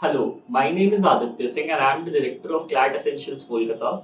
Hello, my name is Aditya Singh and I am the director of CLAT Essentials Kolkata.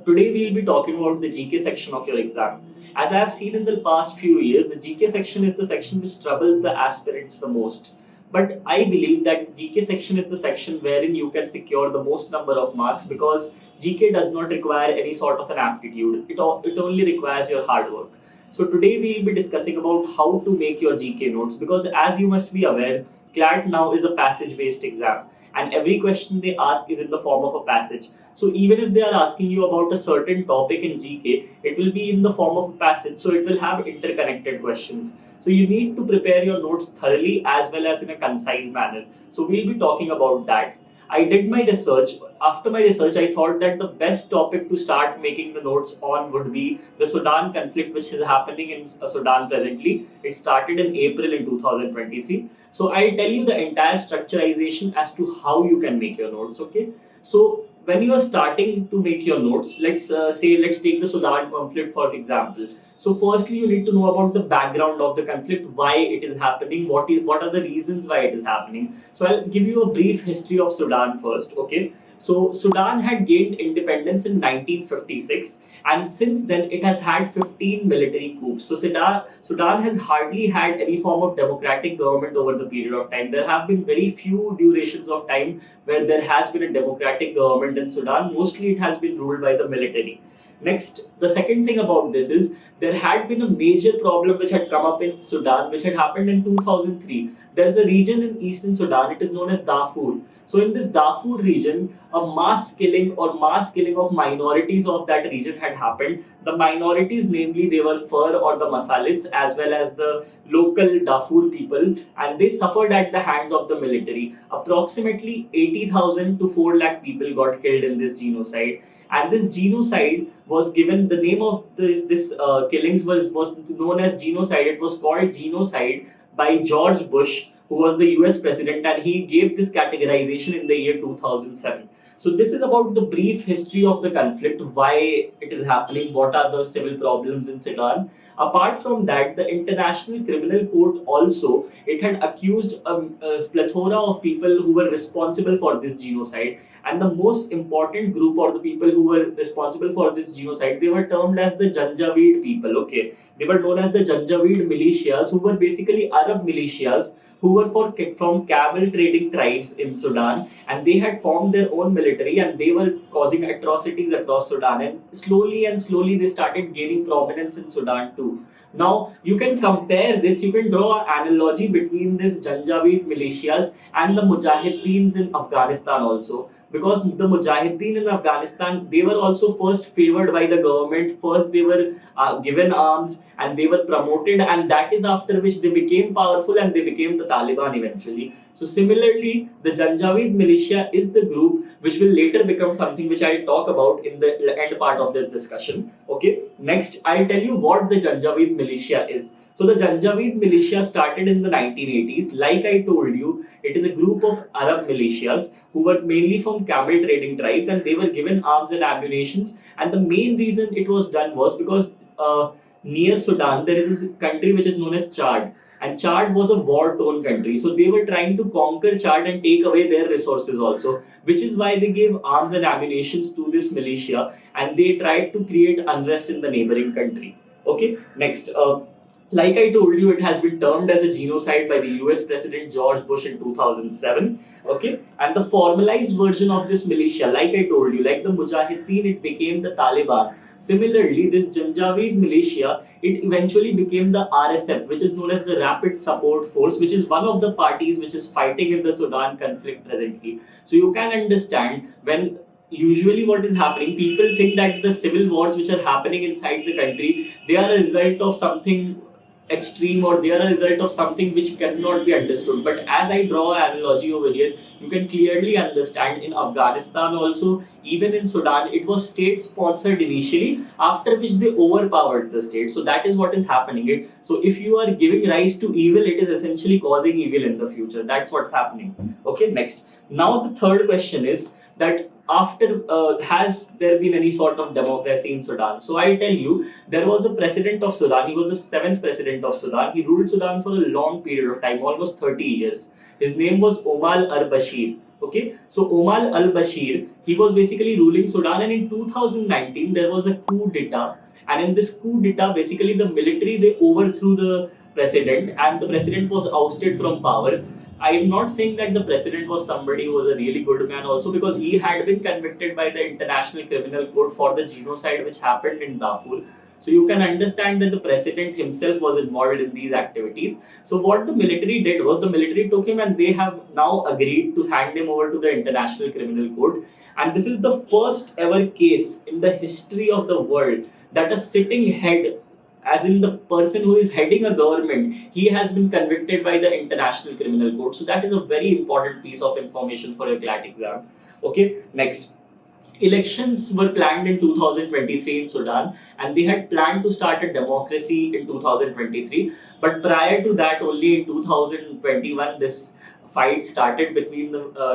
Today we will be talking about the GK section of your exam. As I have seen in the past few years, the GK section is the section which troubles the aspirants the most. But I believe that the GK section is the section wherein you can secure the most number of marks because GK does not require any sort of an aptitude. It only requires your hard work. So today we will be discussing about how to make your GK notes because as you must be aware, CLAT now is a passage based exam and every question they ask is in the form of a passage. So even if they are asking you about a certain topic in GK, it will be in the form of a passage, so it will have interconnected questions. So you need to prepare your notes thoroughly as well as in a concise manner. So we'll be talking about that. I did my research. After my research, I thought that the best topic to start making the notes on would be the Sudan conflict, which is happening in Sudan presently. It started in April in 2023. So I'll tell you the entire structurization as to how you can make your notes. Okay. So when you are starting to make your notes, let's take the Sudan conflict for example. So firstly, you need to know about the background of the conflict, why it is happening, what are the reasons why it is happening. So I'll give you a brief history of Sudan first. Okay. So Sudan had gained independence in 1956 and since then it has had 15 military coups. So Sudan has hardly had any form of democratic government over the period of time. There have been very few durations of time where there has been a democratic government in Sudan. Mostly it has been ruled by the military. Next, the second thing about this is there had been a major problem which had come up in Sudan, which had happened in 2003. There is a region in eastern Sudan, it is known as Darfur. So, in this Darfur region, a mass killing of minorities of that region had happened. The minorities, namely, they were Fur or the Masalits, as well as the local Darfur people, and they suffered at the hands of the military. Approximately 80,000 to 4 lakh people got killed in this genocide, and this genocide was given the name of this killings was known as genocide. It was called genocide by George Bush, who was the US president, and he gave this categorization in the year 2007. So this is about the brief history of the conflict, why it is happening, what are the civil problems in Sudan. Apart from that, the International Criminal Court also, it had accused a plethora of people who were responsible for this genocide, and the most important group or the people who were responsible for this genocide, they were termed as the Janjaweed people. Okay, they were known as the Janjaweed militias, who were basically Arab militias who were from camel trading tribes in Sudan, and they had formed their own military and they were causing atrocities across Sudan. And slowly they started gaining prominence in Sudan too. Now you can compare this, you can draw an analogy between this Janjaweed militias and the Mujahideens in Afghanistan also. Because the Mujahideen in Afghanistan, they were also first favored by the government. First, they were given arms and they were promoted, and that is after which they became powerful and they became the Taliban eventually. So, similarly, the Janjaweed militia is the group which will later become something which I'll talk about in the end part of this discussion. Okay, next, I'll tell you what the Janjaweed militia is. So the Janjaweed militia started in the 1980s. Like I told you, it is a group of Arab militias who were mainly from camel trading tribes, and they were given arms and ammunitions. And the main reason it was done was because near Sudan there is this country which is known as Chad, and Chad was a war-torn country. So they were trying to conquer Chad and take away their resources also, which is why they gave arms and ammunitions to this militia, and they tried to create unrest in the neighboring country. Okay, next. Like I told you, it has been termed as a genocide by the US President George Bush in 2007. Okay, and the formalized version of this militia, like I told you, like the Mujahideen, it became the Taliban. Similarly, this Janjaweed militia, it eventually became the RSF, which is known as the Rapid Support Force, which is one of the parties which is fighting in the Sudan conflict presently. So you can understand when usually what is happening, people think that the civil wars which are happening inside the country, they are a result of something extreme or they are a result of something which cannot be understood. But as I draw an analogy over here, you can clearly understand in Afghanistan also, even in Sudan, it was state sponsored initially, after which they overpowered the state. So that is what is happening. So if you are giving rise to evil, it is essentially causing evil in the future. That's what's happening. Okay, next. Now the third question is that after has there been any sort of democracy in Sudan? So I'll tell you, there was a president of Sudan. He was the seventh president of Sudan. He ruled Sudan for a long period of time, almost 30 years. His name was Omar al-Bashir. Okay, so Omar al-Bashir, he was basically ruling Sudan, and in 2019 there was a coup d'etat, and in this coup d'etat, basically the military, they overthrew the president, and the president was ousted from power. I am not saying that the president was somebody who was a really good man also, because he had been convicted by the International Criminal Court for the genocide which happened in Darfur. So you can understand that the president himself was involved in these activities. So what the military did was, the military took him and they have now agreed to hand him over to the International Criminal Court. And this is the first ever case in the history of the world that a sitting head, as in the person who is heading a government, he has been convicted by the International Criminal Court. So that is a very important piece of information for your CLAT exam. Okay, next. Elections were planned in 2023 in Sudan, and they had planned to start a democracy in 2023. But prior to that, only in 2021, this fight started between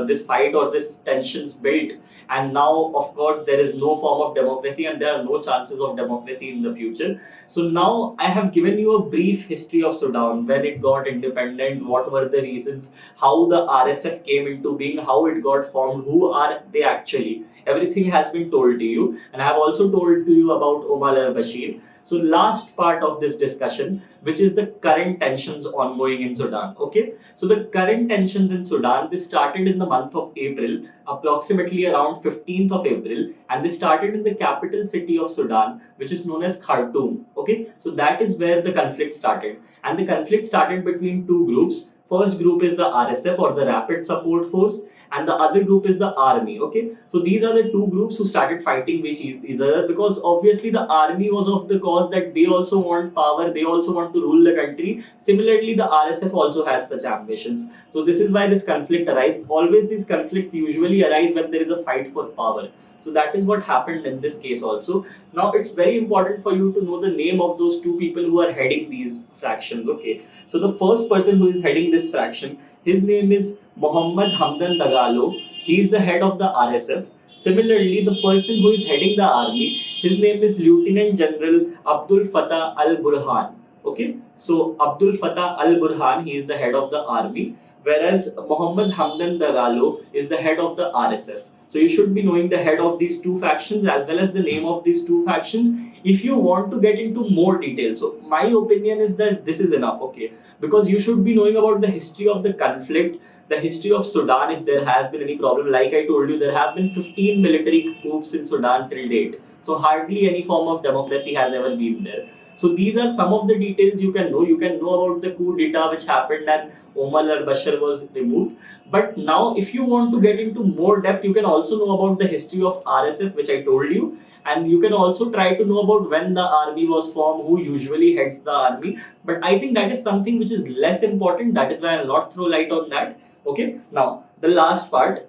this fight, or this tensions built, and now of course there is no form of democracy, and there are no chances of democracy in the future. So now I have given you a brief history of Sudan, when it got independent, what were the reasons, how the RSF came into being, how it got formed, who are they actually. Everything has been told to you, and I have also told to you about Omar al-Bashir. So last part of this discussion, which is the current tensions ongoing in Sudan. Okay, so the current tensions in Sudan, this started in the month of April, approximately around 15th of April, and they started in the capital city of Sudan, which is known as Khartoum. Okay, so that is where the conflict started, and the conflict started between two groups. First group is the RSF, or the Rapid Support Force, and the other group is the army. Okay, so these are the two groups who started fighting with each other, because obviously the army was of the cause that they also want power, they also want to rule the country. Similarly, the RSF also has such ambitions. So this is why this conflict arises. Always these conflicts usually arise when there is a fight for power. So that is what happened in this case also. Now it's very important for you to know the name of those two people who are heading these fractions. Okay, so the first person who is heading this fraction, his name is Mohammed Hamdan Dagalo. He is the head of the RSF. Similarly, the person who is heading the army, his name is Lieutenant General Abdul Fattah al Burhan. Okay, so Abdul Fattah al Burhan, he is the head of the army, whereas Mohammed Hamdan Dagalo is the head of the RSF. So you should be knowing the head of these two factions as well as the name of these two factions if you want to get into more detail. So my opinion is that this is enough, okay? Because you should be knowing about the history of the conflict, the history of Sudan if there has been any problem. Like I told you, there have been 15 military coups in Sudan till date. So hardly any form of democracy has ever been there. So these are some of the details you can know. You can know about the coup d'etat which happened and Omar al-Bashir was removed. But now if you want to get into more depth, you can also know about the history of RSF, which I told you. And you can also try to know about when the army was formed, who usually heads the army. But I think that is something which is less important. That is why I'll not throw light on that. Okay, now the last part,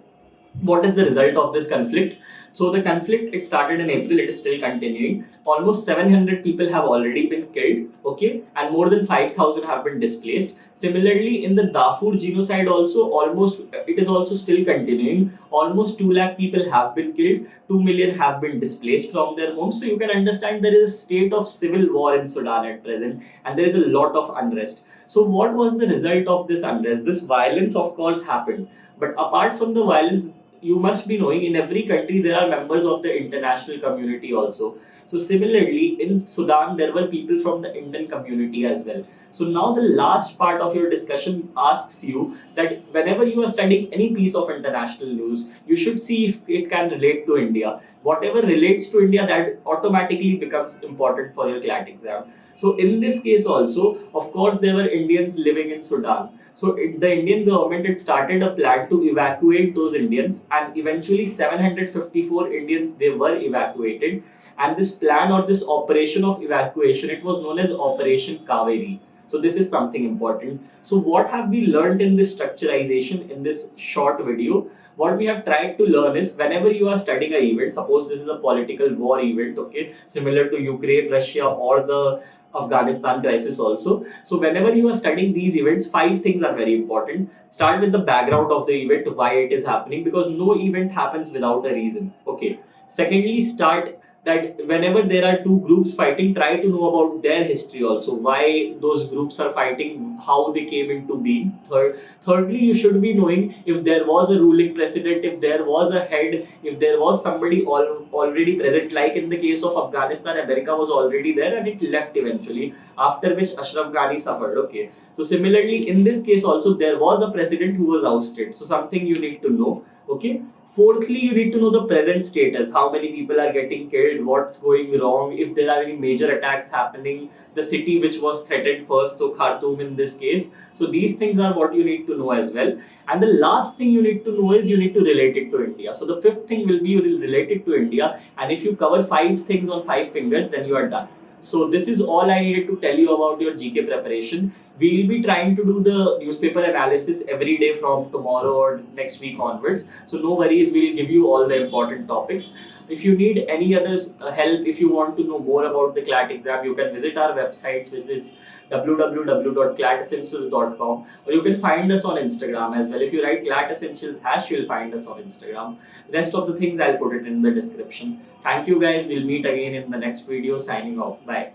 what is the result of this conflict? So the conflict, it started in April, it is still continuing. Almost 700 people have already been killed, okay, and more than 5,000 have been displaced. Similarly, in the Darfur genocide also, almost it is also still continuing. Almost 2 lakh people have been killed, 2 million have been displaced from their homes. So you can understand there is a state of civil war in Sudan at present, and there is a lot of unrest. So what was the result of this unrest? This violence, of course, happened. But apart from the violence, you must be knowing in every country there are members of the international community also. So similarly, in Sudan, there were people from the Indian community as well. So now the last part of your discussion asks you that whenever you are studying any piece of international news, you should see if it can relate to India. Whatever relates to India, that automatically becomes important for your CLAT exam. So in this case also, of course, there were Indians living in Sudan. So the Indian government had started a plan to evacuate those Indians, and eventually 754 Indians, they were evacuated. And this plan or this operation of evacuation, it was known as Operation Kaveri. So this is something important. So what have we learned in this structurization in this short video? What we have tried to learn is, whenever you are studying an event, suppose this is a political war event, okay, similar to Ukraine, Russia, or the Afghanistan crisis also. So whenever you are studying these events, 5 things are very important. Start with the background of the event, why it is happening, because no event happens without a reason. Okay. Secondly, start that whenever there are two groups fighting, try to know about their history also, why those groups are fighting, how they came into being. Thirdly, you should be knowing if there was a ruling president, if there was a head, if there was somebody already present, like in the case of Afghanistan, America was already there and it left eventually, after which Ashraf Ghani suffered. Okay. So similarly, in this case also, there was a president who was ousted. So something you need to know. Okay. Fourthly, you need to know the present status, how many people are getting killed, what's going wrong, if there are any major attacks happening, the city which was threatened first, so Khartoum in this case. So these things are what you need to know as well. And the last thing you need to know is you need to relate it to India. So the fifth thing will be you will relate it to India, and if you cover five things on five fingers, then you are done. So this is all I needed to tell you about your GK preparation. We'll be trying to do the newspaper analysis every day from tomorrow or next week onwards. So no worries, we'll give you all the important topics. If you need any other help, if you want to know more about the CLAT exam, you can visit our websites, which is www.clatessentials.com, or you can find us on Instagram as well. If you write CLAT Essentials hash, you'll find us on Instagram. Rest of the things I'll put it in the description. Thank you guys. We'll meet again in the next video. Signing off. Bye.